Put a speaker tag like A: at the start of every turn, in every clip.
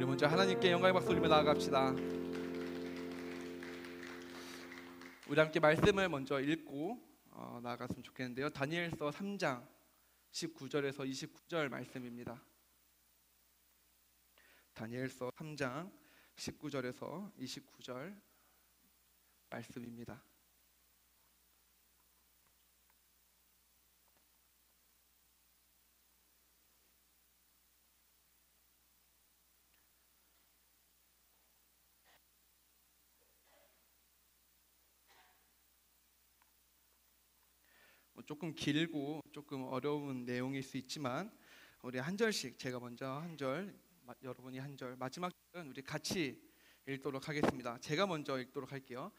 A: 우리 먼저 하나님께 영광의 박수 올리며 나아갑시다. 우리 함께 말씀을 먼저 읽고 나아갔으면 좋겠는데요. 다니엘서 3장 19절에서 29절 말씀입니다. 다니엘서 3장 19절에서 29절 말씀입니다. 조금 길고 조금 어려운 내용일 수 있지만 우리 한 절씩, 제가 먼저 한 절, 여러분이 한 절, 마지막 절은 우리 같이 읽도록 하겠습니다. 제가 먼저 읽도록 할게요.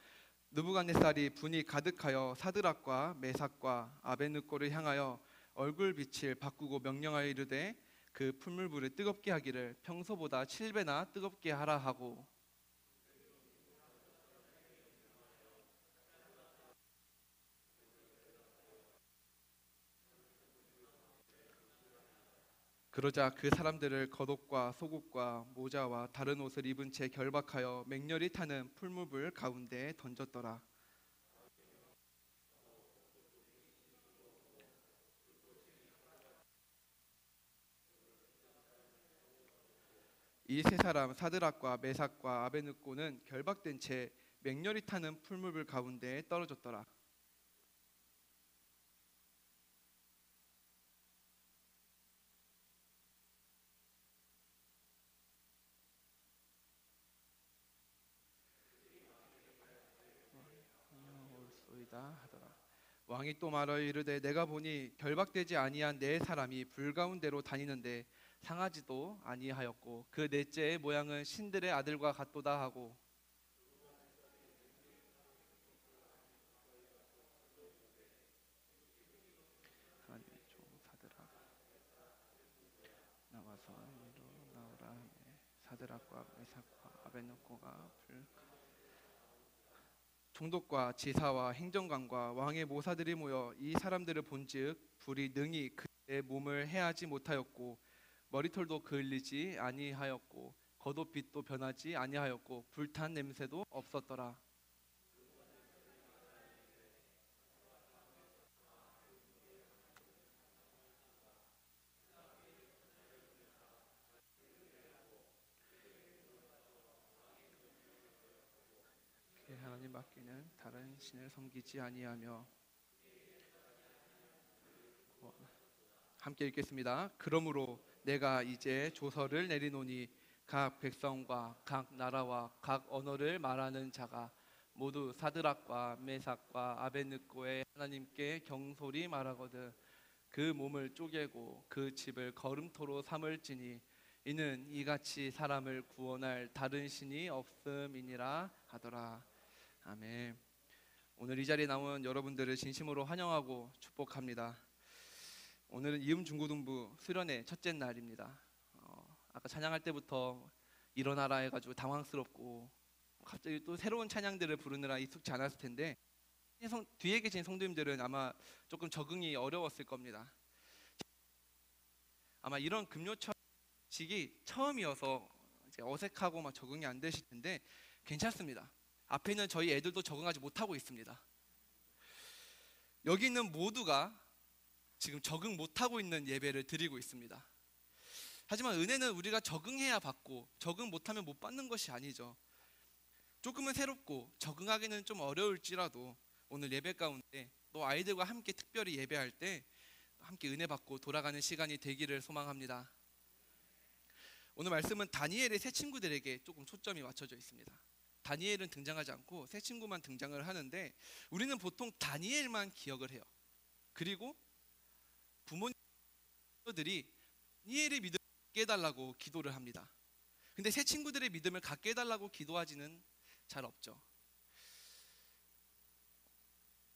A: 느부갓네살이 분이 가득하여 사드락과 메삭과 아벤느고를 향하여 얼굴빛을 바꾸고 명령하여 이르되 그 풀물불을 뜨겁게 하기를 평소보다 7배나 뜨겁게 하라 하고, 그러자 그 사람들을 겉옷과 속옷과 모자와 다른 옷을 입은 채 결박하여 맹렬히 타는 풀무불 가운데에 던졌더라. 이 세 사람 사드락과 메삭과 아베느고는 결박된 채 맹렬히 타는 풀무불 가운데에 떨어졌더라. 하더라. 왕이 또 말하여 이르되 내가 보니 결박되지 아니한 네 사람이 불 가운데로 다니는데 상하지도 아니하였고 그 넷째의 모양은 신들의 아들과 같도다 하고, 하나님의 종 사드락 나와서 이리로 나오라 하매 사드락과 메삭과 아벤노고가 불 총독과 지사와 행정관과 왕의 모사들이 모여 이 사람들을 본즉 불이 능히 그의 몸을 해하지 못하였고 머리털도 그을리지 아니하였고 겉옷빛도 변하지 아니하였고 불탄 냄새도 없었더라. 하나님 밖에는 다른 신을 섬기지 아니하며. 함께 읽겠습니다. 그러므로 내가 이제 조서를 내리노니 각 백성과 각 나라와 각 언어를 말하는 자가 모두 사드락과 메삭과 아벤느고의 하나님께 경솔히 말하거든 그 몸을 쪼개고 그 집을 거름토로 삼을지니 이는 이같이 사람을 구원할 다른 신이 없음이니라 하더라. 아멘. 오늘 이 자리에 나온 여러분들을 진심으로 환영하고 축복합니다. 오늘은 이음중고등부 수련회 첫째 날입니다. 아까 찬양할 때부터 일어나라 해가지고 당황스럽고 갑자기 또 새로운 찬양들을 부르느라 익숙지 않았을 텐데 뒤에 계신 성도님들은 아마 조금 적응이 어려웠을 겁니다. 아마 이런 금요철식이 처음이어서 이제 어색하고 막 적응이 안 되실 텐데 괜찮습니다. 앞에 있는 저희 애들도 적응하지 못하고 있습니다. 여기 있는 모두가 지금 적응 못하고 있는 예배를 드리고 있습니다. 하지만 은혜는 우리가 적응해야 받고 적응 못하면 못 받는 것이 아니죠. 조금은 새롭고 적응하기는 좀 어려울지라도 오늘 예배 가운데 또 아이들과 함께 특별히 예배할 때 함께 은혜 받고 돌아가는 시간이 되기를 소망합니다. 오늘 말씀은 다니엘의 세 친구들에게 조금 초점이 맞춰져 있습니다. 다니엘은 등장하지 않고 세 친구만 등장을 하는데 우리는 보통 다니엘만 기억을 해요. 그리고 부모님들이 다니엘의 믿음을 갖게 해달라고 기도를 합니다. 근데 세 친구들의 믿음을 갖게 해달라고 기도하지는 잘 없죠.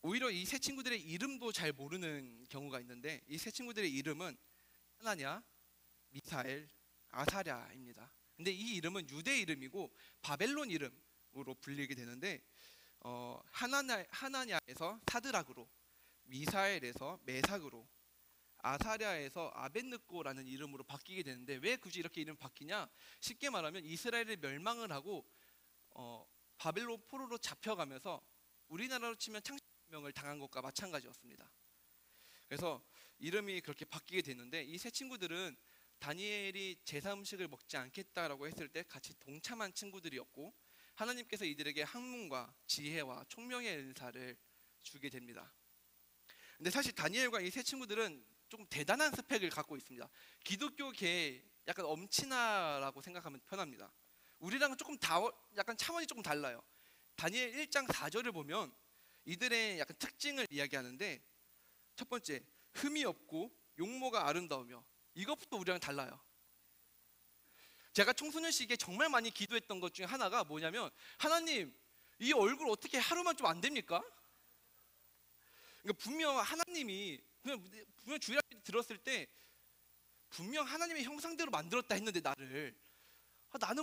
A: 오히려 이 세 친구들의 이름도 잘 모르는 경우가 있는데 이 세 친구들의 이름은 하나냐, 미사엘, 아사랴입니다. 근데 이 이름은 유대 이름이고 바벨론 이름으로 불리게 되는데 하나냐에서 사드락으로, 미사엘에서 메삭으로, 아사랴에서 아벳느고라는 이름으로 바뀌게 되는데, 왜 굳이 이렇게 이름 바뀌냐? 쉽게 말하면 이스라엘을 멸망을 하고 바벨론 포로로 잡혀가면서 우리나라로 치면 창씨명을 당한 것과 마찬가지였습니다. 그래서 이름이 그렇게 바뀌게 됐는데, 이 세 친구들은 다니엘이 제사 음식을 먹지 않겠다라고 했을 때 같이 동참한 친구들이었고, 하나님께서 이들에게 학문과 지혜와 총명의 은사를 주게 됩니다. 근데 사실 다니엘과 이 세 친구들은 조금 대단한 스펙을 갖고 있습니다. 기독교계의 약간 엄친아라고 생각하면 편합니다. 우리랑은 약간 차원이 조금 달라요. 다니엘 1장 4절을 보면 이들의 약간 특징을 이야기하는데, 첫 번째, 흠이 없고 용모가 아름다우며. 이것부터 우리랑 달라요. 제가 청소년 시기에 정말 많이 기도했던 것 중에 하나가 뭐냐면, 하나님, 이 얼굴 어떻게 하루만 좀 안 됩니까? 그러니까 분명 하나님이 분명 주일학교 때 들었을 때 분명 하나님의 형상대로 만들었다 했는데 나는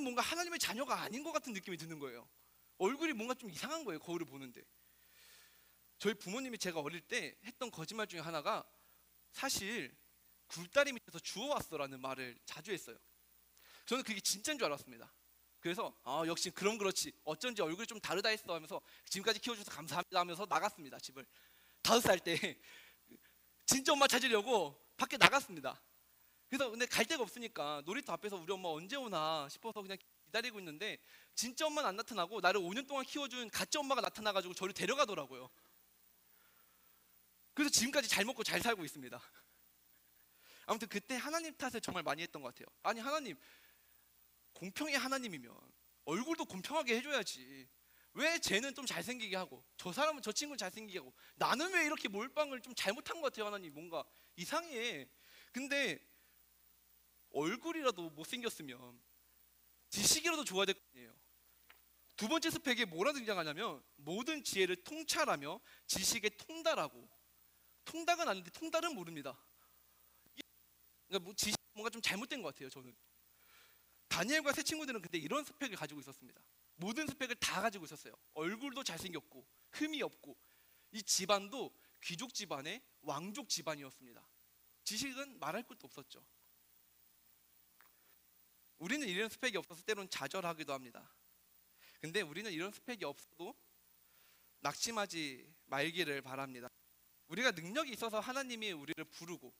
A: 뭔가 하나님의 자녀가 아닌 것 같은 느낌이 드는 거예요. 얼굴이 뭔가 좀 이상한 거예요, 거울을 보는데. 저희 부모님이 제가 어릴 때 했던 거짓말 중에 하나가, 사실 굴다리 밑에서 주워왔어라는 말을 자주 했어요. 저는 그게 진짜인 줄 알았습니다. 그래서 역시 그럼 그렇지, 어쩐지 얼굴이 좀 다르다 했어 하면서 지금까지 키워주셔서 감사합니다 하면서 나갔습니다, 집을. 5살 때 진짜 엄마 찾으려고 밖에 나갔습니다. 그래서 근데 갈 데가 없으니까 놀이터 앞에서 우리 엄마 언제 오나 싶어서 그냥 기다리고 있는데, 진짜 엄마는 안 나타나고 나를 5년 동안 키워준 가짜 엄마가 나타나가지고 저를 데려가더라고요. 그래서 지금까지 잘 먹고 잘 살고 있습니다. 아무튼 그때 하나님 탓을 정말 많이 했던 것 같아요. 아니 하나님, 공평히 하나님이면 얼굴도 공평하게 해줘야지. 왜 쟤는 좀 잘생기게 하고 저 친구는 잘생기게 하고 나는 왜 이렇게 몰빵을 좀 잘못한 것 같아요. 하나님, 뭔가 이상해. 근데 얼굴이라도 못생겼으면 지식이라도 좋아야 될 거 아니에요. 두 번째 스펙에 뭐라 등장하냐면, 모든 지혜를 통찰하며 지식에 통달하고. 통달은 아는데 통달은 모릅니다. 그러니까 뭔가 좀 잘못된 것 같아요, 저는. 다니엘과 세 친구들은 근데 이런 스펙을 가지고 있었습니다. 모든 스펙을 다 가지고 있었어요. 얼굴도 잘생겼고 흠이 없고, 이 집안도 귀족 집안의 왕족 집안이었습니다. 지식은 말할 것도 없었죠. 우리는 이런 스펙이 없어서 때론 좌절하기도 합니다. 근데 우리는 이런 스펙이 없어도 낙심하지 말기를 바랍니다. 우리가 능력이 있어서 하나님이 우리를 부르고,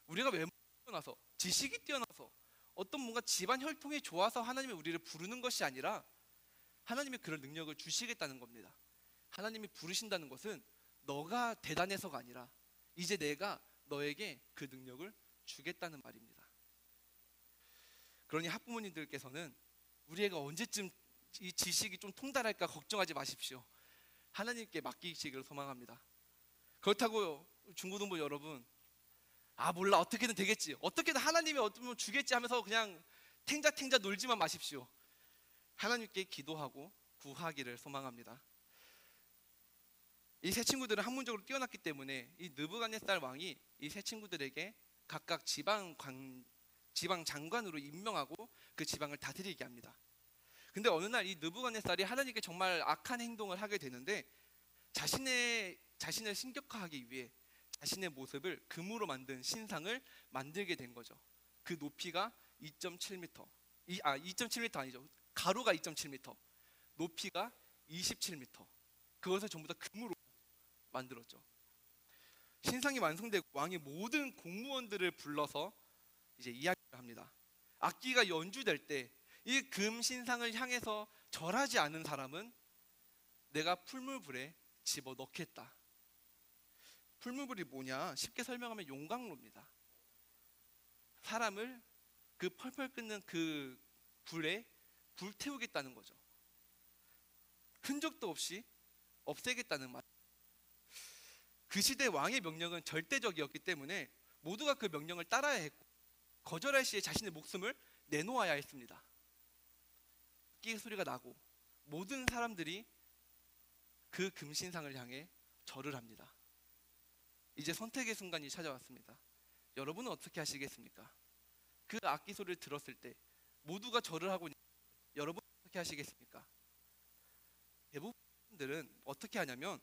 A: 우리가 외모가 뛰어나서 지식이 뛰어나서 어떤 뭔가 집안 혈통이 좋아서 하나님이 우리를 부르는 것이 아니라, 하나님이 그런 능력을 주시겠다는 겁니다. 하나님이 부르신다는 것은 너가 대단해서가 아니라 이제 내가 너에게 그 능력을 주겠다는 말입니다. 그러니 학부모님들께서는 우리 애가 언제쯤 이 지식이 좀 통달할까 걱정하지 마십시오. 하나님께 맡기시기를 소망합니다. 그렇다고 중고등부 여러분, 몰라, 어떻게든 되겠지, 어떻게든 하나님이 어쩌면 주겠지 하면서 그냥 탱자탱자 놀지만 마십시오. 하나님께 기도하고 구하기를 소망합니다. 이 세 친구들은 학문적으로 뛰어났기 때문에 이 느부갓네살 왕이 이 세 친구들에게 각각 지방 장관으로 임명하고 그 지방을 다스리게 합니다. 근데 어느 날 이 느부갓네살이 하나님께 정말 악한 행동을 하게 되는데, 자신을 신격화하기 위해 자신의 모습을 금으로 만든 신상을 만들게 된 거죠. 그 높이가 2.7m, 2.7m 아니죠. 가로가 2.7m, 높이가 27m. 그것을 전부 다 금으로 만들었죠. 신상이 완성되고 왕이 모든 공무원들을 불러서 이제 이야기를 합니다. 악기가 연주될 때 이 금 신상을 향해서 절하지 않은 사람은 내가 풀무불에 집어넣겠다. 풀무불이 뭐냐? 쉽게 설명하면 용광로입니다. 사람을 그 펄펄 끓는 그 불에 불태우겠다는 거죠. 흔적도 없이 없애겠다는 말. 그 시대 왕의 명령은 절대적이었기 때문에 모두가 그 명령을 따라야 했고, 거절할 시에 자신의 목숨을 내놓아야 했습니다. 악기 소리가 나고 모든 사람들이 그 금신상을 향해 절을 합니다. 이제 선택의 순간이 찾아왔습니다. 여러분은 어떻게 하시겠습니까? 그 악기 소리를 들었을 때 모두가 절을 하고 있는데 여러분은 어떻게 하시겠습니까? 대부분들은 어떻게 하냐면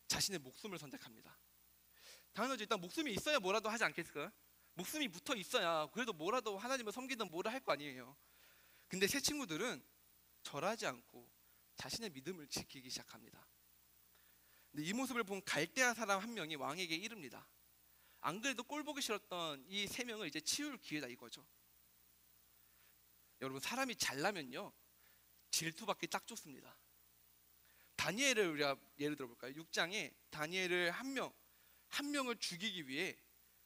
A: 자신의 목숨을 선택합니다. 당연하죠. 일단 목숨이 있어야 뭐라도 하지 않겠어요? 목숨이 붙어 있어야 그래도 뭐라도 하나님을 섬기든 뭐라 할 거 아니에요. 근데 새 친구들은 절하지 않고 자신의 믿음을 지키기 시작합니다. 근데 이 모습을 본 갈대아 사람 한 명이 왕에게 이릅니다. 안 그래도 꼴 보기 싫었던 이 세 명을 이제 치울 기회다 이거죠. 여러분, 사람이 잘나면요 질투받기 딱 좋습니다. 다니엘을 우리가 예를 들어볼까요? 6장에 다니엘을 한 명을 죽이기 위해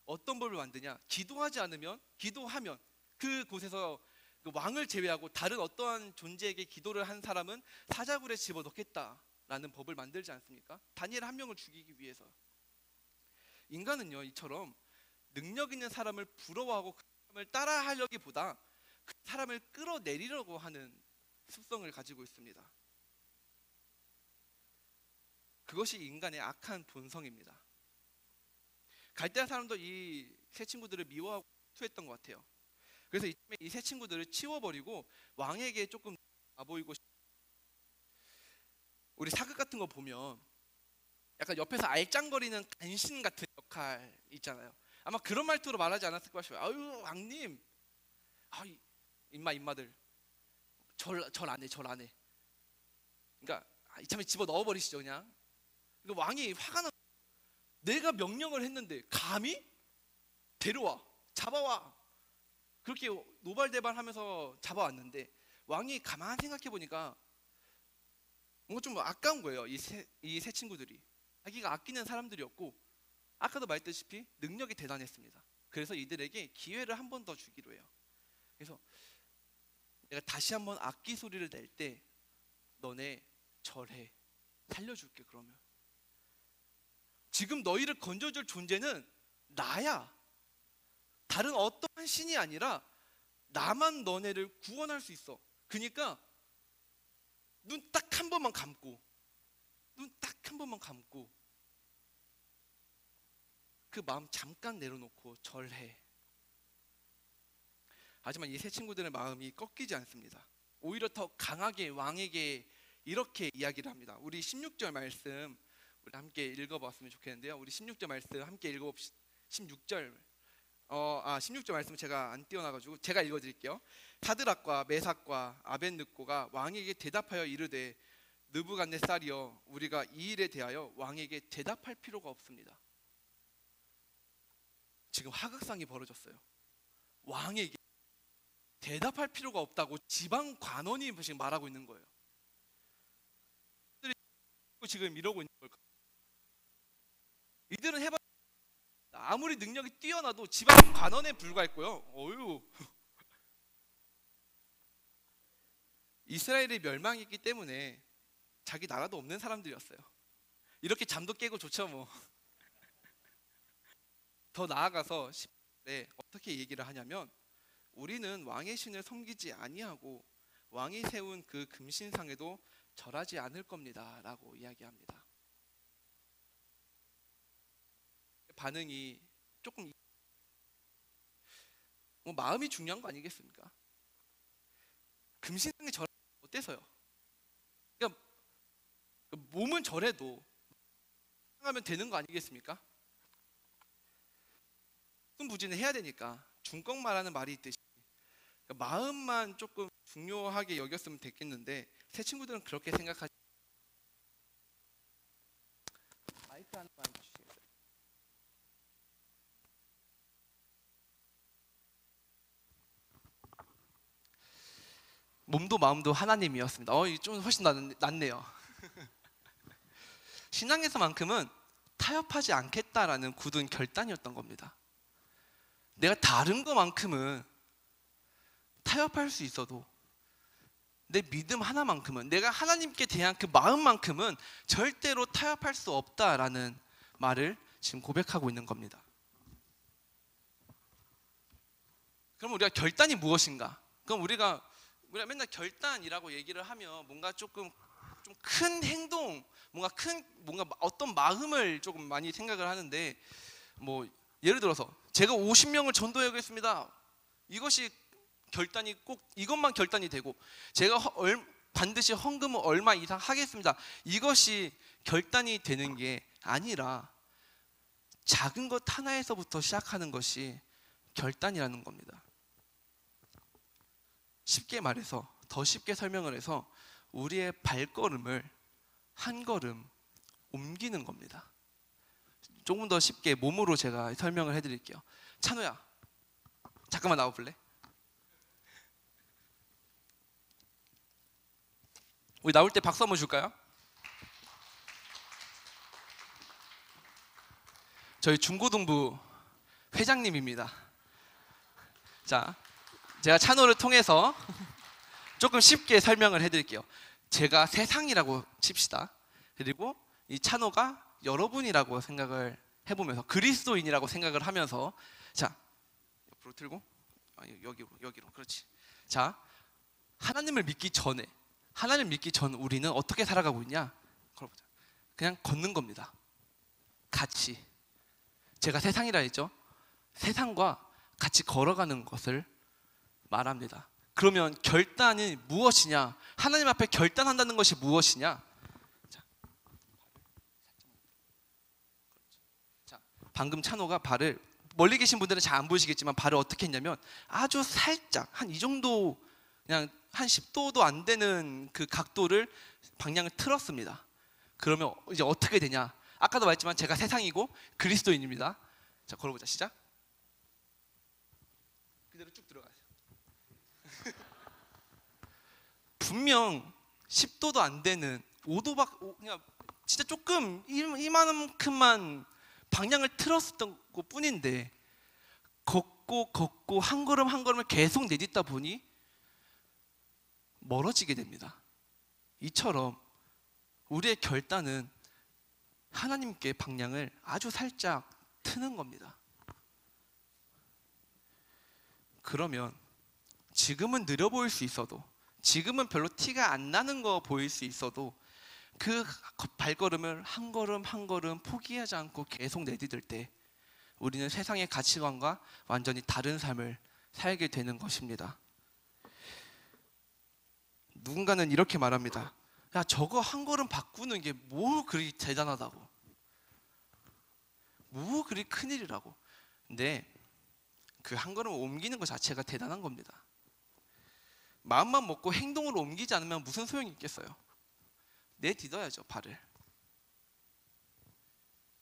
A: 어떤 법을 만드냐? 기도하면 그곳에서 그 왕을 제외하고 다른 어떠한 존재에게 기도를 한 사람은 사자굴에 집어넣겠다라는 법을 만들지 않습니까? 다니엘 한 명을 죽이기 위해서. 인간은요 이처럼 능력 있는 사람을 부러워하고 그 사람을 따라하려기보다 그 사람을 끌어내리려고 하는 습성을 가지고 있습니다. 그것이 인간의 악한 본성입니다. 갈대아 사람도 이 세 친구들을 미워하고 투했던 것 같아요. 그래서 이 세 친구들을 치워버리고 왕에게 조금 보이고 우리 사극 같은 거 보면 약간 옆에서 알짱거리는 간신 같은 역할 있잖아요. 아마 그런 말투로 말하지 않았을까 싶어요. 아유 왕님, 임마들 절 안 해. 그러니까 이참에 집어 넣어버리시죠 그냥. 그러니까 왕이 화가 나. 내가 명령을 했는데 감히 데려와, 잡아와. 그렇게 노발대발하면서 잡아왔는데 왕이 가만히 생각해 보니까 뭔가 좀 아까운 거예요. 이 세 친구들이 자기가 아끼는 사람들이었고 아까도 말했다시피 능력이 대단했습니다. 그래서 이들에게 기회를 한 번 더 주기로 해요. 그래서 내가 다시 한번 악기 소리를 낼 때 너네 절해, 살려줄게. 그러면 지금 너희를 건져줄 존재는 나야. 다른 어떠한 신이 아니라 나만 너네를 구원할 수 있어. 그러니까 눈 딱 한 번만 감고 그 마음 잠깐 내려놓고 절해. 하지만 이 세 친구들의 마음이 꺾이지 않습니다. 오히려 더 강하게 왕에게 이렇게 이야기를 합니다. 우리 16절 말씀 우리 함께 읽어봤으면 좋겠는데요. 우리 16절 말씀 함께 읽어봅시다. 16절 말씀 제가 안 띄워놔가지고 제가 읽어드릴게요. 사드락과 메삭과 아벳느고가 왕에게 대답하여 이르되 느부갓네살이여, 우리가 이 일에 대하여 왕에게 대답할 필요가 없습니다. 지금 하극상이 벌어졌어요. 왕에게 대답할 필요가 없다고 지방 관원이 지금 말하고 있는 거예요. 지금 이러고 있는 걸까? 이들은 해봐 아무리 능력이 뛰어나도 지방 관원에 불과했고요. 어휴. 이스라엘이 멸망했기 때문에 자기 나라도 없는 사람들이었어요. 이렇게 잠도 깨고 좋죠 뭐. 더 나아가서 10절에 어떻게 얘기를 하냐면 우리는 왕의 신을 섬기지 아니하고 왕이 세운 그 금신상에도 절하지 않을 겁니다 라고 이야기합니다. 반응이 조금 마음이 중요한 거 아니겠습니까? 금신상에 절하면 어때서요? 그러니까 몸은 절해도 하면 되는 거 아니겠습니까? 부진을 해야 되니까 중꺽말하는 말이 있듯이 마음만 조금 중요하게 여겼으면 됐겠는데 새 친구들은 그렇게 생각하지. 마이크 하나만 주시겠어요? 몸도 마음도 하나님이었습니다. 좀 훨씬 낫네요. 신앙에서만큼은 타협하지 않겠다라는 굳은 결단이었던 겁니다. 내가 다른 것만큼은 타협할 수 있어도 내 믿음 하나만큼은, 내가 하나님께 대한 그 마음만큼은 절대로 타협할 수 없다라는 말을 지금 고백하고 있는 겁니다. 그럼 우리가 결단이 무엇인가? 그럼 우리가 맨날 결단이라고 얘기를 하면 뭔가 조금 좀 큰 행동, 뭔가 어떤 마음을 조금 많이 생각을 하는데, 뭐 예를 들어서 제가 50명을 전도해야겠습니다. 이것이 결단이 꼭 이것만 결단이 되고, 제가 반드시 헌금을 얼마 이상 하겠습니다. 이것이 결단이 되는 게 아니라 작은 것 하나에서부터 시작하는 것이 결단이라는 겁니다. 쉽게 말해서, 더 쉽게 설명을 해서 우리의 발걸음을 한 걸음 옮기는 겁니다. 조금 더 쉽게 몸으로 제가 설명을 해드릴게요. 찬호야, 잠깐만 나와볼래? 우리 나올 때 박수 한번 줄까요? 저희 중고등부 회장님입니다. 자, 제가 찬호를 통해서 조금 쉽게 설명을 해드릴게요. 제가 세상이라고 칩시다. 그리고 이 찬호가 여러분이라고 생각을 해보면서, 그리스도인이라고 생각을 하면서, 자, 옆으로 들고, 여기로, 그렇지. 자, 하나님을 믿기 전에, 하나님 믿기 전 우리는 어떻게 살아가고 있냐? 걸어보자. 그냥 걷는 겁니다. 같이. 제가 세상이라 했죠. 세상과 같이 걸어가는 것을 말합니다. 그러면 결단이 무엇이냐? 하나님 앞에 결단한다는 것이 무엇이냐? 자, 방금 찬호가 발을, 멀리 계신 분들은 잘 안 보이시겠지만 발을 어떻게 했냐면 아주 살짝, 한 이 정도, 그냥 한 10도도 안 되는 그 각도를, 방향을 틀었습니다. 그러면 이제 어떻게 되냐? 아까도 말했지만 제가 세상이고 그리스도인입니다. 자, 걸어보자. 시작. 그대로 쭉 들어가세요. 분명 10도도 안 되는 5도밖, 그냥 진짜 조금 이만큼만 방향을 틀었었던 것 뿐인데, 걷고 한 걸음 한 걸음을 계속 내딛다 보니 멀어지게 됩니다. 이처럼 우리의 결단은 하나님께 방향을 아주 살짝 트는 겁니다. 그러면 지금은 느려 보일 수 있어도, 지금은 별로 티가 안 나는 거 보일 수 있어도, 그 발걸음을 한 걸음 한 걸음 포기하지 않고 계속 내디딜 때 우리는 세상의 가치관과 완전히 다른 삶을 살게 되는 것입니다. 누군가는 이렇게 말합니다. 야, 저거 한 걸음 바꾸는 게 뭐 그리 대단하다고, 뭐 그리 큰일이라고. 근데 그 한 걸음 옮기는 것 자체가 대단한 겁니다. 마음만 먹고 행동으로 옮기지 않으면 무슨 소용이 있겠어요? 내딛어야죠, 발을.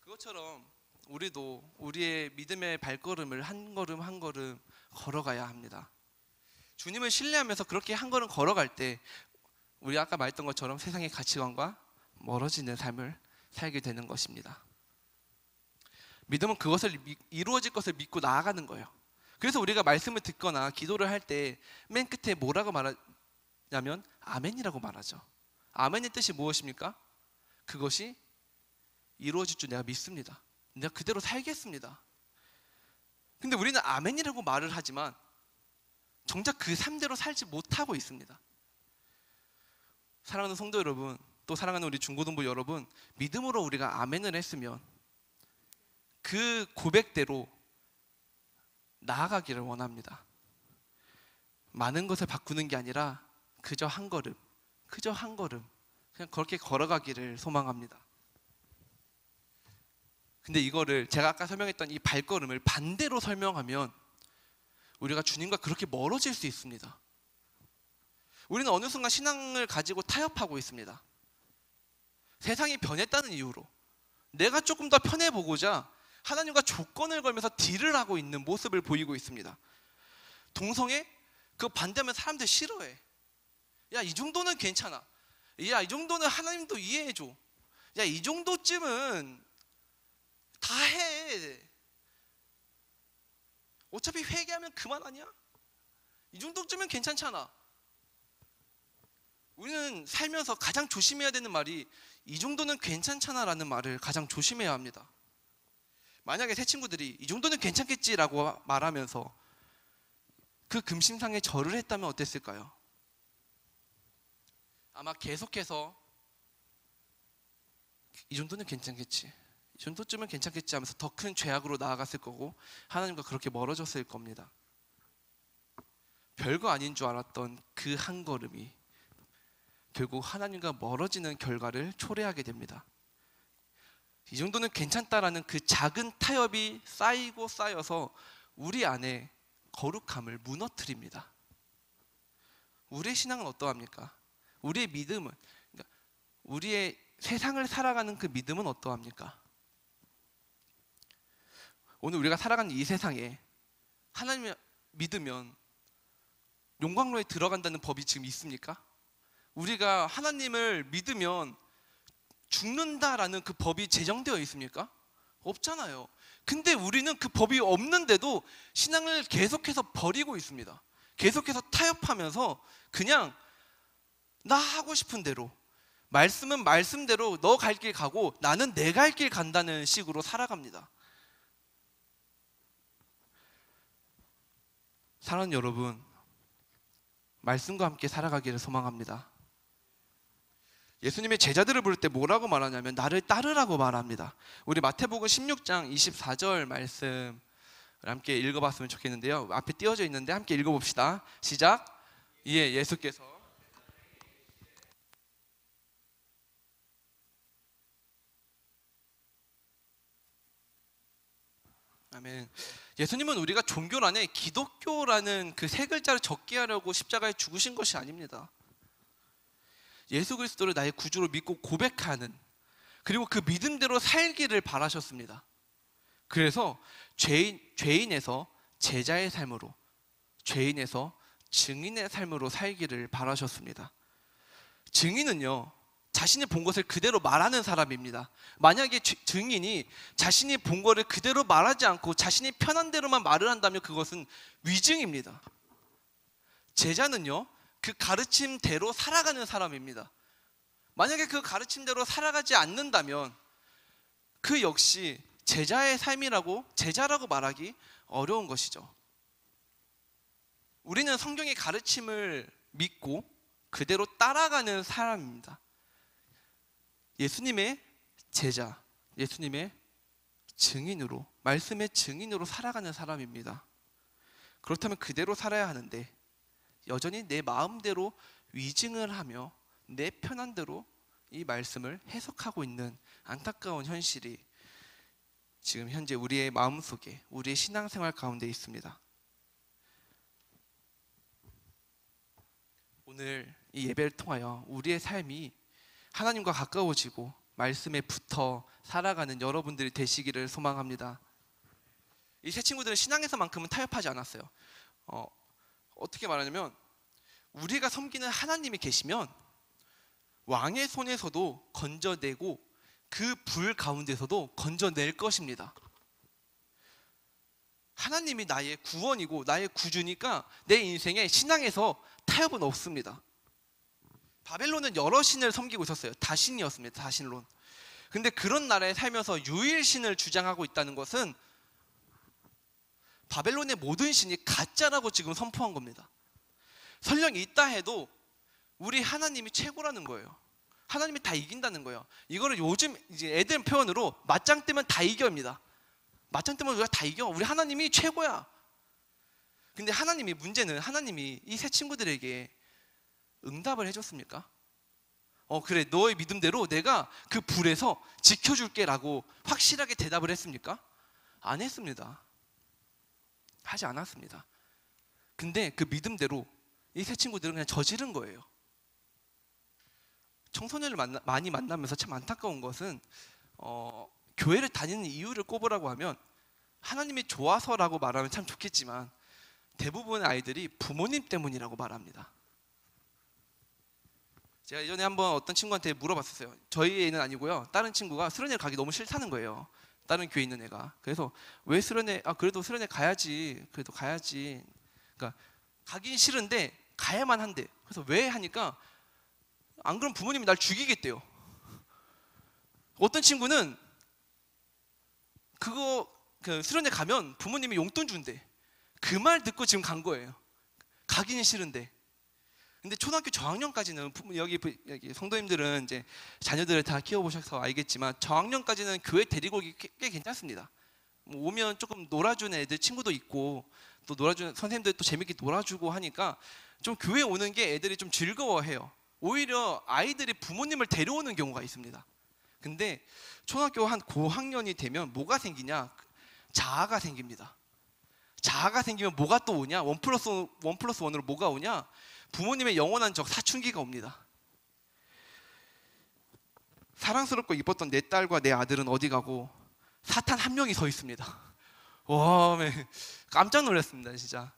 A: 그것처럼 우리도 우리의 믿음의 발걸음을 한 걸음 한 걸음 걸어가야 합니다. 주님을 신뢰하면서 그렇게 한 걸음 걸어갈 때 우리 아까 말했던 것처럼 세상의 가치관과 멀어지는 삶을 살게 되는 것입니다. 믿음은 그것을 이루어질 것을 믿고 나아가는 거예요. 그래서 우리가 말씀을 듣거나 기도를 할 때 맨 끝에 뭐라고 말하냐면 아멘이라고 말하죠. 아멘의 뜻이 무엇입니까? 그것이 이루어질 줄 내가 믿습니다. 내가 그대로 살겠습니다. 근데 우리는 아멘이라고 말을 하지만 정작 그 삶대로 살지 못하고 있습니다. 사랑하는 성도 여러분, 또 사랑하는 우리 중고등부 여러분, 믿음으로 우리가 아멘을 했으면 그 고백대로 나아가기를 원합니다. 많은 것을 바꾸는 게 아니라 그저 한 걸음 그냥 그렇게 걸어가기를 소망합니다. 근데 이거를 제가 아까 설명했던 이 발걸음을 반대로 설명하면 우리가 주님과 그렇게 멀어질 수 있습니다. 우리는 어느 순간 신앙을 가지고 타협하고 있습니다. 세상이 변했다는 이유로 내가 조금 더 편해 보고자 하나님과 조건을 걸면서 딜을 하고 있는 모습을 보이고 있습니다. 동성애? 그거 반대하면 사람들 싫어해. 야, 이 정도는 괜찮아. 야, 이 정도는 하나님도 이해해줘. 야, 이 정도쯤은 다 해. 어차피 회개하면 그만 아니야? 이 정도쯤은 괜찮잖아. 우리는 살면서 가장 조심해야 되는 말이 이 정도는 괜찮잖아 라는 말을 가장 조심해야 합니다. 만약에 새 친구들이 이 정도는 괜찮겠지라고 말하면서 그 금심상에 절을 했다면 어땠을까요? 아마 계속해서 이 정도는 괜찮겠지, 이 정도쯤은 괜찮겠지 하면서 더 큰 죄악으로 나아갔을 거고 하나님과 그렇게 멀어졌을 겁니다. 별거 아닌 줄 알았던 그 한 걸음이 결국 하나님과 멀어지는 결과를 초래하게 됩니다. 이 정도는 괜찮다라는 그 작은 타협이 쌓이고 쌓여서 우리 안에 거룩함을 무너뜨립니다. 우리의 신앙은 어떠합니까? 우리의 믿음은, 그러니까 우리의 세상을 살아가는 그 믿음은 어떠합니까? 오늘 우리가 살아가는 이 세상에 하나님을 믿으면 용광로에 들어간다는 법이 지금 있습니까? 우리가 하나님을 믿으면 죽는다라는 그 법이 제정되어 있습니까? 없잖아요. 근데 우리는 그 법이 없는데도 신앙을 계속해서 버리고 있습니다. 계속해서 타협하면서 그냥 나 하고 싶은 대로, 말씀은 말씀대로 너 갈 길 가고 나는 내 갈 길 간다는 식으로 살아갑니다. 사랑하는 여러분, 말씀과 함께 살아가기를 소망합니다. 예수님의 제자들을 부를 때 뭐라고 말하냐면 나를 따르라고 말합니다. 우리 마태복음 16장 24절 말씀을 함께 읽어봤으면 좋겠는데요. 앞에 띄워져 있는데 함께 읽어봅시다. 시작. 이에 예수께서 아멘. 예수님은 우리가 종교 안에 기독교라는 그 세 글자를 적게 하려고 십자가에 죽으신 것이 아닙니다. 예수 그리스도를 나의 구주로 믿고 고백하는, 그리고 그 믿음대로 살기를 바라셨습니다. 그래서 죄인에서 제자의 삶으로, 죄인에서 증인의 삶으로 살기를 바라셨습니다. 증인은요, 자신이 본 것을 그대로 말하는 사람입니다. 만약에 증인이 자신이 본 것을 그대로 말하지 않고 자신이 편한 대로만 말을 한다면 그것은 위증입니다. 제자는요, 그 가르침대로 살아가는 사람입니다. 만약에 그 가르침대로 살아가지 않는다면 그 역시 제자라고 말하기 어려운 것이죠. 우리는 성경의 가르침을 믿고 그대로 따라가는 사람입니다. 예수님의 제자, 예수님의 증인으로, 말씀의 증인으로 살아가는 사람입니다. 그렇다면 그대로 살아야 하는데 여전히 내 마음대로 위증을 하며 내 편한 대로 이 말씀을 해석하고 있는 안타까운 현실이 지금 현재 우리의 마음속에, 우리의 신앙생활 가운데 있습니다. 오늘 이 예배를 통하여 우리의 삶이 하나님과 가까워지고 말씀에 붙어 살아가는 여러분들이 되시기를 소망합니다. 이 세 친구들은 신앙에서만큼은 타협하지 않았어요. 어떻게 말하냐면 우리가 섬기는 하나님이 계시면 왕의 손에서도 건져내고 그 불 가운데서도 건져낼 것입니다. 하나님이 나의 구원이고 나의 구주니까 내 인생에 신앙에서 타협은 없습니다. 바벨론은 여러 신을 섬기고 있었어요. 다신이었습니다. 다신론. 근데 그런 나라에 살면서 유일신을 주장하고 있다는 것은 바벨론의 모든 신이 가짜라고 지금 선포한 겁니다. 설령 있다 해도 우리 하나님이 최고라는 거예요. 하나님이 다 이긴다는 거예요. 이거를 요즘 이제 애들 표현으로 맞짱 뜨면 다 이겨입니다. 맞짱 뜨면 우리가 다 이겨. 우리 하나님이 최고야. 근데 문제는 하나님이 이 세 친구들에게 응답을 해줬습니까? 그래, 너의 믿음대로 내가 그 불에서 지켜줄게 라고 확실하게 대답을 했습니까? 안 했습니다. 하지 않았습니다. 근데 그 믿음대로 이 세 친구들은 그냥 저지른 거예요. 청소년을 많이 만나면서 참 안타까운 것은 교회를 다니는 이유를 꼽으라고 하면 하나님이 좋아서라고 말하면 참 좋겠지만 대부분의 아이들이 부모님 때문이라고 말합니다. 제가 예전에 한번 어떤 친구한테 물어봤었어요. 저희 애는 아니고요. 다른 친구가 수련회 가기 너무 싫다는 거예요. 다른 교회 있는 애가. 그래서 왜 수련회, 그래도 수련회 가야지. 그래도 가야지. 그러니까 가긴 싫은데 가야만 한대. 그래서 왜 하니까 안 그러면 부모님이 날 죽이겠대요. 어떤 친구는 그 수련회 가면 부모님이 용돈 준대. 그 말 듣고 지금 간 거예요. 가기는 싫은데. 근데 초등학교 저학년까지는 여기 성도님들은 이제 자녀들을 다 키워보셔서 알겠지만 저학년까지는 교회 데리고 오기 꽤 괜찮습니다. 오면 조금 놀아주는 애들 친구도 있고 또 놀아주는 선생님들 또 재밌게 놀아주고 하니까 좀 교회 오는 게 애들이 좀 즐거워해요. 오히려 아이들이 부모님을 데려오는 경우가 있습니다. 근데 초등학교 한 고학년이 되면 뭐가 생기냐? 자아가 생깁니다. 자아가 생기면 뭐가 또 오냐? 원 플러스 원으로 뭐가 오냐? 부모님의 영원한 적 사춘기가 옵니다. 사랑스럽고 이뻤던 내 딸과 내 아들은 어디 가고 사탄 한 명이 서 있습니다. 와, 깜짝 놀랐습니다. 진짜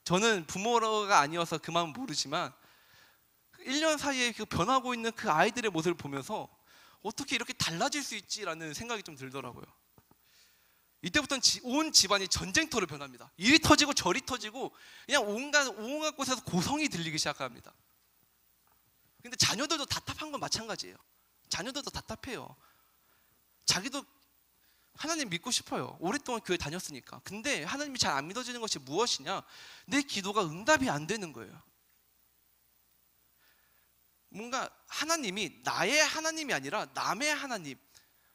A: 저는 부모가 아니어서 그 마음 모르지만 1년 사이에 그 변하고 있는 그 아이들의 모습을 보면서 어떻게 이렇게 달라질 수 있지라는 생각이 좀 들더라고요. 이때부터는 온 집안이 전쟁터로 변합니다. 이리 터지고 저리 터지고 그냥 온갖 곳에서 고성이 들리기 시작합니다. 근데 자녀들도 답답한 건 마찬가지예요. 자녀들도 답답해요. 자기도 하나님 믿고 싶어요. 오랫동안 교회 다녔으니까. 근데 하나님이 잘 안 믿어지는 것이 무엇이냐? 내 기도가 응답이 안 되는 거예요. 뭔가 하나님이 나의 하나님이 아니라 남의 하나님,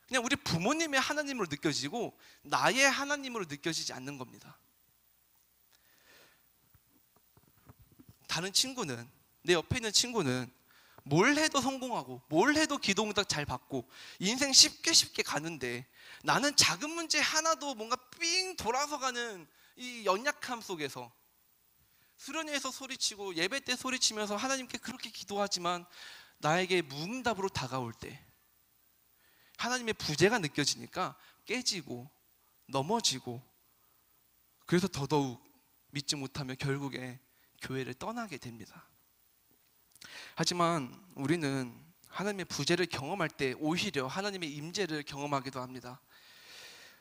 A: 그냥 우리 부모님의 하나님으로 느껴지고 나의 하나님으로 느껴지지 않는 겁니다. 다른 친구는, 내 옆에 있는 친구는 뭘 해도 성공하고 뭘 해도 기도 응답 잘 받고 인생 쉽게 가는데 나는 작은 문제 하나도 뭔가 삥 돌아서 가는 이 연약함 속에서 수련회에서 소리치고 예배 때 소리치면서 하나님께 그렇게 기도하지만 나에게 무응답으로 다가올 때 하나님의 부재가 느껴지니까 깨지고 넘어지고, 그래서 더더욱 믿지 못하며 결국에 교회를 떠나게 됩니다. 하지만 우리는 하나님의 부재를 경험할 때 오히려 하나님의 임재를 경험하기도 합니다.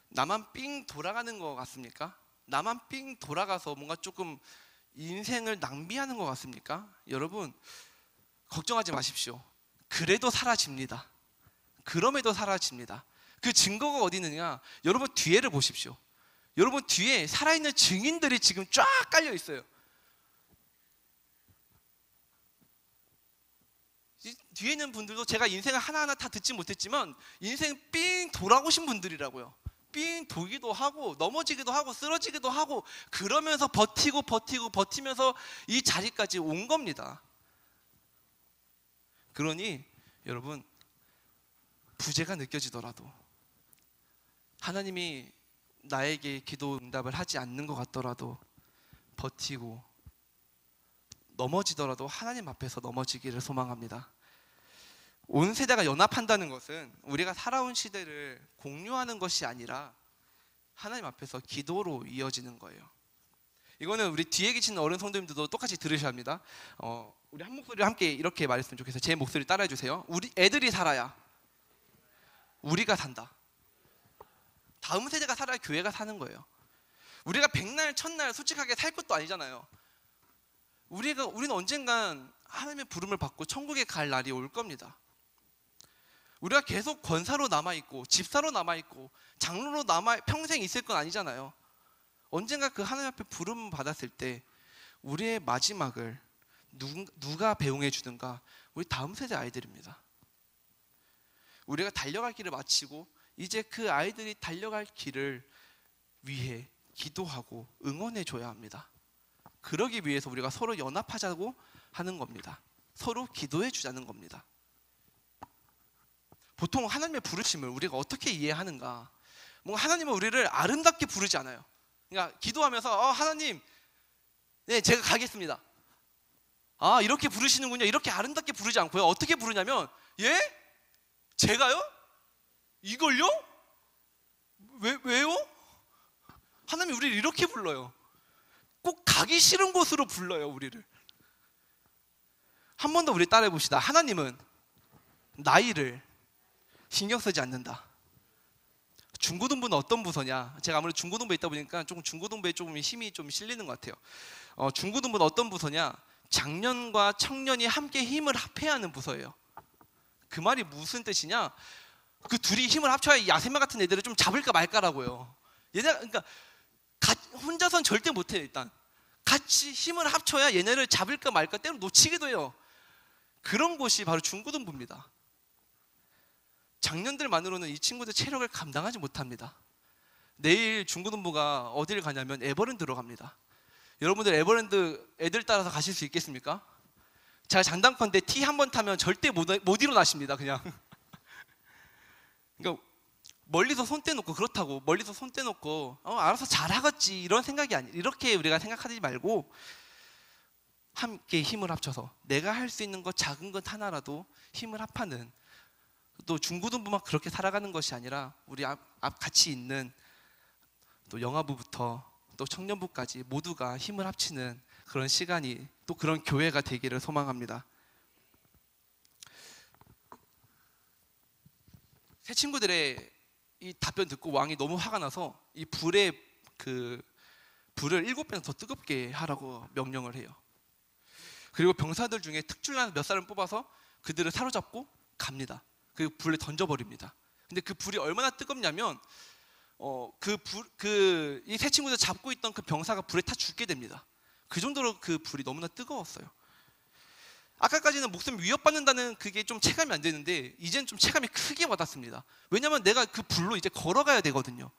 A: 나만 삥 돌아가는 것 같습니까? 나만 삥 돌아가서 뭔가 조금 인생을 낭비하는 것 같습니까? 여러분, 걱정하지 마십시오. 그래도 사라집니다. 그럼에도 사라집니다. 그 증거가 어디 있느냐? 여러분 뒤에를 보십시오. 여러분 뒤에 살아있는 증인들이 지금 쫙 깔려 있어요. 뒤에 있는 분들도 제가 인생을 하나하나 다 듣지 못했지만 인생 삥 돌아오신 분들이라고요. 삥 돌기도 하고 넘어지기도 하고 쓰러지기도 하고 그러면서 버티면서 이 자리까지 온 겁니다. 그러니 여러분, 부재가 느껴지더라도 하나님이 나에게 기도 응답을 하지 않는 것 같더라도 버티고 넘어지더라도 하나님 앞에서 넘어지기를 소망합니다. 온 세대가 연합한다는 것은 우리가 살아온 시대를 공유하는 것이 아니라 하나님 앞에서 기도로 이어지는 거예요. 이거는 우리 뒤에 계신 어른 성도님들도 똑같이 들으셔야 합니다. 우리 한 목소리로 함께 이렇게 말했으면 좋겠어요. 제 목소리 따라해 주세요. 우리 애들이 살아야 우리가 산다. 다음 세대가 살아야 교회가 사는 거예요. 우리가 백날 천날 솔직하게 살 것도 아니잖아요. 우리는 언젠간 하나님의 부름을 받고 천국에 갈 날이 올 겁니다. 우리가 계속 권사로 남아있고 집사로 남아있고 장로로 평생 있을 건 아니잖아요. 언젠가 그 하나님 앞에 부름 받았을 때 우리의 마지막을 누가 배웅해 주는가? 우리 다음 세대 아이들입니다. 우리가 달려갈 길을 마치고 이제 그 아이들이 달려갈 길을 위해 기도하고 응원해 줘야 합니다. 그러기 위해서 우리가 서로 연합하자고 하는 겁니다. 서로 기도해 주자는 겁니다. 보통 하나님의 부르심을 우리가 어떻게 이해하는가? 뭔가 하나님은 우리를 아름답게 부르지 않아요. 그러니까 기도하면서 하나님, 네, 제가 가겠습니다. 이렇게 부르시는군요. 이렇게 아름답게 부르지 않고요. 어떻게 부르냐면, 예? 제가요? 이걸요? 왜요? 하나님이 우리를 이렇게 불러요. 꼭 가기 싫은 곳으로 불러요, 우리를. 한 번 더 우리 따라해 봅시다. 하나님은 나이를 신경 쓰지 않는다. 중고등부는 어떤 부서냐? 제가 아무래도 중고등부에 있다 보니까 조금 중고등부에 조금 힘이 좀 실리는 것 같아요. 중고등부는 어떤 부서냐? 장년과 청년이 함께 힘을 합해야 하는 부서예요. 그 말이 무슨 뜻이냐? 그 둘이 힘을 합쳐야 이 야생마 같은 애들을 좀 잡을까 말까라고요. 그러니까 혼자선 절대 못해요. 일단 같이 힘을 합쳐야 얘네를 잡을까 말까, 때로 놓치기도 해요. 그런 곳이 바로 중고등부입니다. 작년들만으로는 이 친구들 체력을 감당하지 못합니다. 내일 중고등부가 어디를 가냐면 에버랜드로 갑니다. 여러분들 에버랜드 애들 따라서 가실 수 있겠습니까? 제가 장담컨대 T 한 번 타면 절대 못 일어나십니다. 그냥 그러니까 멀리서 손 떼놓고, 그렇다고 멀리서 손 떼놓고 알아서 잘하겠지 이런 생각이 아니, 이렇게 우리가 생각하지 말고 함께 힘을 합쳐서 내가 할 수 있는 것, 작은 것 하나라도 힘을 합하는, 또 중고등부만 그렇게 살아가는 것이 아니라 우리 앞 같이 있는 또 영아부부터 또 청년부까지 모두가 힘을 합치는 그런 시간이, 또 그런 교회가 되기를 소망합니다. 새 친구들의 이 답변 듣고 왕이 너무 화가 나서 이 불을 7배나 더 뜨겁게 하라고 명령을 해요. 그리고 병사들 중에 특출난 몇 사람 뽑아서 그들을 사로잡고 갑니다. 그 불에 던져버립니다. 근데 그 불이 얼마나 뜨겁냐면 이 새 친구들 잡고 있던 그 병사가 불에 타 죽게 됩니다. 그 정도로 그 불이 너무나 뜨거웠어요. 아까까지는 목숨 위협받는다는 그게 좀 체감이 안 되는데 이제는 좀 체감이 크게 와닿습니다. 왜냐하면 내가 그 불로 이제 걸어가야 되거든요.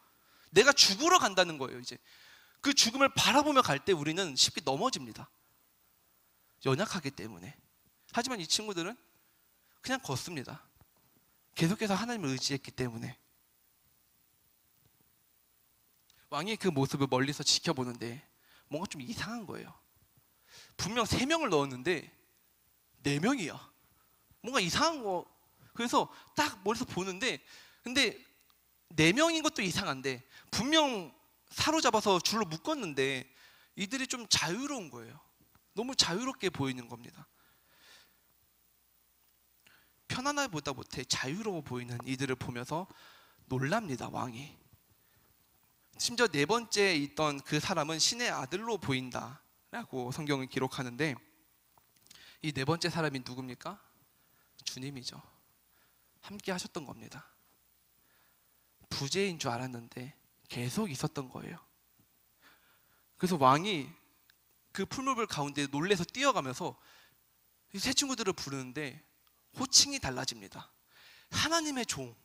A: 내가 죽으러 간다는 거예요. 이제 그 죽음을 바라보며 갈 때 우리는 쉽게 넘어집니다. 연약하기 때문에. 하지만 이 친구들은 그냥 걷습니다. 계속해서 하나님을 의지했기 때문에. 왕이 그 모습을 멀리서 지켜보는데 뭔가 좀 이상한 거예요. 분명 3명을 넣었는데 4명이야. 뭔가 이상한 거. 그래서 딱 멀리서 보는데, 근데 4명인 것도 이상한데 분명 사로잡아서 줄로 묶었는데 이들이 좀 자유로운 거예요. 너무 자유롭게 보이는 겁니다. 편안하보다 못해 자유로워 보이는 이들을 보면서 놀랍니다, 왕이. 심지어 4번째 있던 그 사람은 신의 아들로 보인다라고 성경은 기록하는데, 이 4번째 사람이 누굽니까? 주님이죠. 함께 하셨던 겁니다. 부재인 줄 알았는데 계속 있었던 거예요. 그래서 왕이 그 풀무불 가운데 놀래서 뛰어가면서 이 새 친구들을 부르는데 호칭이 달라집니다. 하나님의 종,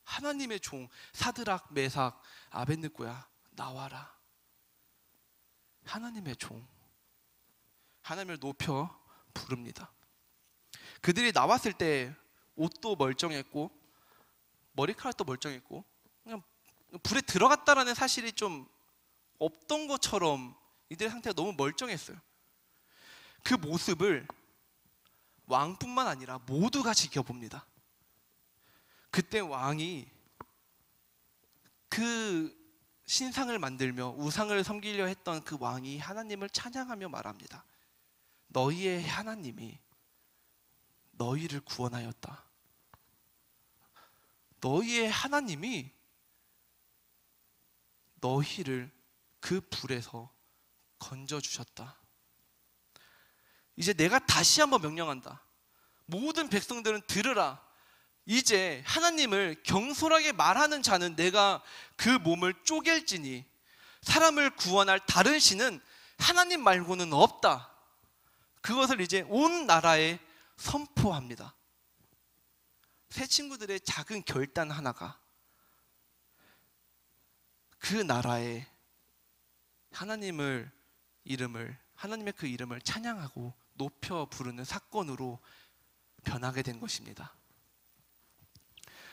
A: 하나님의 종, 사드락, 메삭, 아벳느고야, 나와라. 하나님의 종, 하나님을 높여 부릅니다. 그들이 나왔을 때 옷도 멀쩡했고 머리카락도 멀쩡했고 그냥 불에 들어갔다라는 사실이 좀 없던 것처럼 이들의 상태가 너무 멀쩡했어요. 그 모습을 왕뿐만 아니라 모두가 지켜봅니다. 그때 왕이 그 신상을 만들며 우상을 섬기려 했던 그 왕이 하나님을 찬양하며 말합니다. 너희의 하나님이 너희를 구원하였다. 너희의 하나님이 너희를 그 불에서 건져주셨다. 이제 내가 다시 한번 명령한다. 모든 백성들은 들으라. 이제 하나님을 경솔하게 말하는 자는 내가 그 몸을 쪼갤지니 사람을 구원할 다른 신은 하나님 말고는 없다. 그것을 이제 온 나라에 선포합니다. 새 친구들의 작은 결단 하나가 그 나라에 하나님의 그 이름을 찬양하고 높여 부르는 사건으로 변하게 된 것입니다.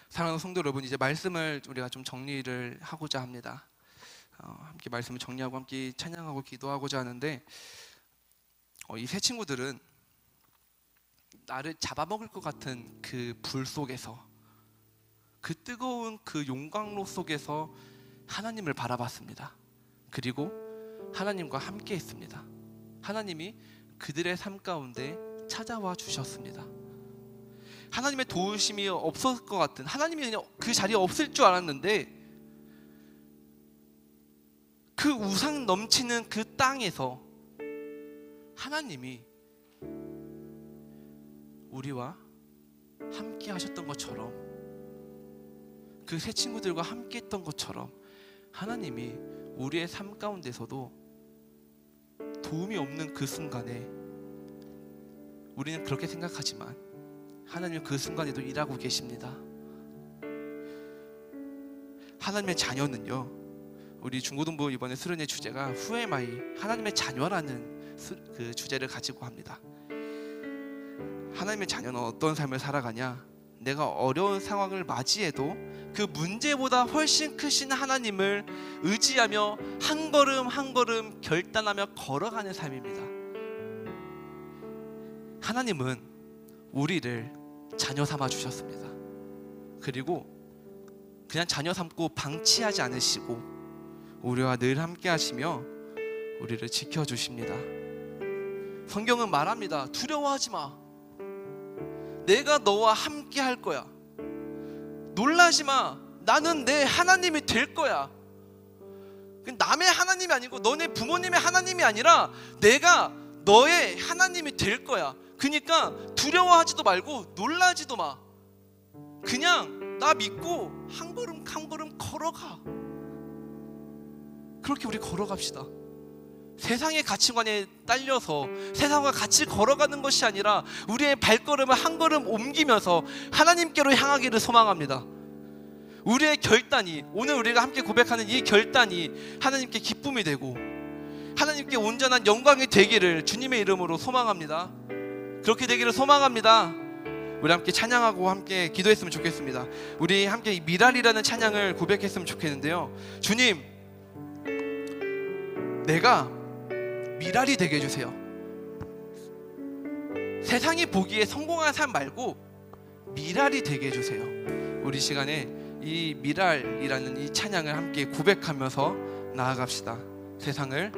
A: 사랑하는 성도 여러분, 이제 말씀을 우리가 좀 정리를 하고자 합니다. 함께 말씀을 정리하고 함께 찬양하고 기도하고자 하는데, 이 새 친구들은 나를 잡아먹을 것 같은 그 불 속에서, 그 뜨거운 그 용광로 속에서 하나님을 바라봤습니다. 그리고 하나님과 함께 했습니다. 하나님이 그들의 삶 가운데 찾아와 주셨습니다. 하나님의 도우심이 없었을 것 같은, 하나님이 그냥 그 자리에 없을 줄 알았는데 그 우상 넘치는 그 땅에서 하나님이 우리와 함께 하셨던 것처럼, 그 새 친구들과 함께 했던 것처럼 하나님이 우리의 삶 가운데서도 도움이 없는 그 순간에, 우리는 그렇게 생각하지만 하나님은 그 순간에도 일하고 계십니다. 하나님의 자녀는요, 우리 중고등부 이번에 수련회 주제가 후에마이, 하나님의 자녀라는 그 주제를 가지고 합니다. 하나님의 자녀는 어떤 삶을 살아가냐? 내가 어려운 상황을 맞이해도 그 문제보다 훨씬 크신 하나님을 의지하며 한 걸음 한 걸음 결단하며 걸어가는 삶입니다. 하나님은 우리를 자녀 삼아 주셨습니다. 그리고 그냥 자녀 삼고 방치하지 않으시고 우리와 늘 함께 하시며 우리를 지켜주십니다. 성경은 말합니다. 두려워하지 마. 내가 너와 함께 할 거야. 놀라지 마. 나는 내 하나님이 될 거야. 남의 하나님이 아니고 너네 부모님의 하나님이 아니라 내가 너의 하나님이 될 거야. 그러니까 두려워하지도 말고 놀라지도 마. 그냥 나 믿고 한 걸음 한 걸음 걸어가. 그렇게 우리 걸어갑시다. 세상의 가치관에 딸려서 세상과 같이 걸어가는 것이 아니라 우리의 발걸음을 한 걸음 옮기면서 하나님께로 향하기를 소망합니다. 우리의 결단이, 오늘 우리가 함께 고백하는 이 결단이 하나님께 기쁨이 되고 하나님께 온전한 영광이 되기를 주님의 이름으로 소망합니다. 그렇게 되기를 소망합니다. 우리 함께 찬양하고 함께 기도했으면 좋겠습니다. 우리 함께 미랄이라는 찬양을 고백했으면 좋겠는데요. 주님, 내가 미랄이 되게 해주세요. 세상이 보기에 성공한 삶 말고 미랄이 되게 해주세요. 우리 시간에 이 미랄이라는 이 찬양을 함께 고백하면서 나아갑시다. 세상을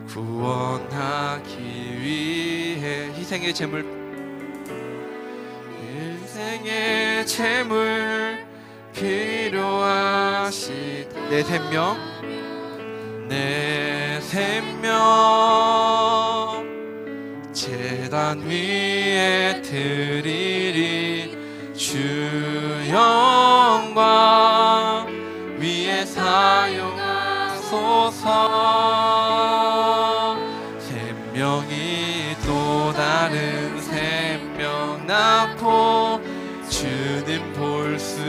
A: 구원하기 위해 희생의 제물 필요하시다. 내 생명 제단 위에 드리리. 주 영광 위에 사용하소서. 생명이 또 다른 생명 낳고 주님 볼 수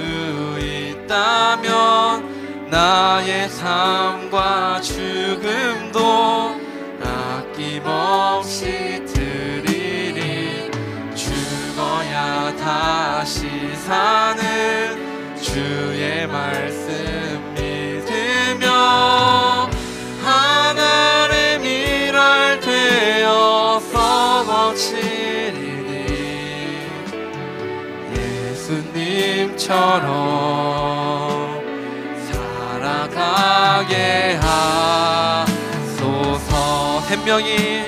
A: 있다면 나의 삶과 죽음도 아낌없이 드리리. 죽어야 다시 사는 주의 말씀 믿으며 하늘의 미랄 되어서 거치리니 예수님처럼 살아가게 하소서. 생명이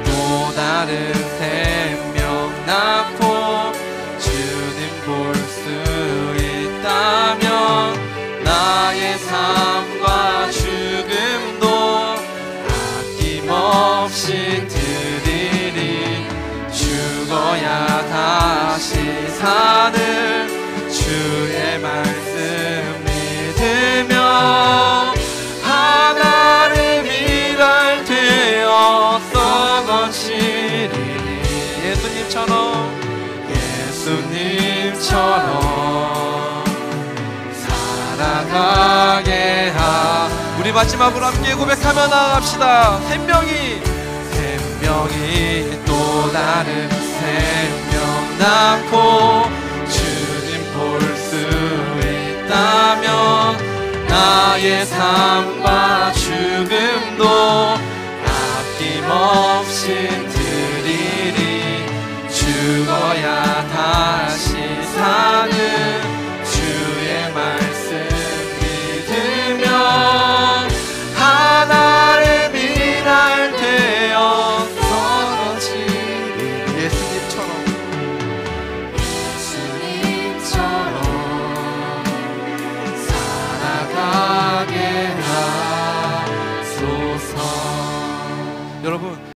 A: 또 다른 생명 낳고 주님 볼 수 있다면 나의 삶과 죽음도 아낌없이 드리리. 죽어야 다시 사는 주의 말씀 믿으며 하나의 미랄 되어서 거치리니 예수님처럼 살아가게 우리 마지막으로 함께 고백하며 나아갑시다. 생명이 또 다른 생명 낳고 주님 볼 수 있다면 나의 삶과 죽음도 아낌없이 드리리. 죽어야 다시 사는 주의 말씀 믿으며 하나의 미랄 되어서 거치리. 예수님처럼 살아가게 하소서. 여러분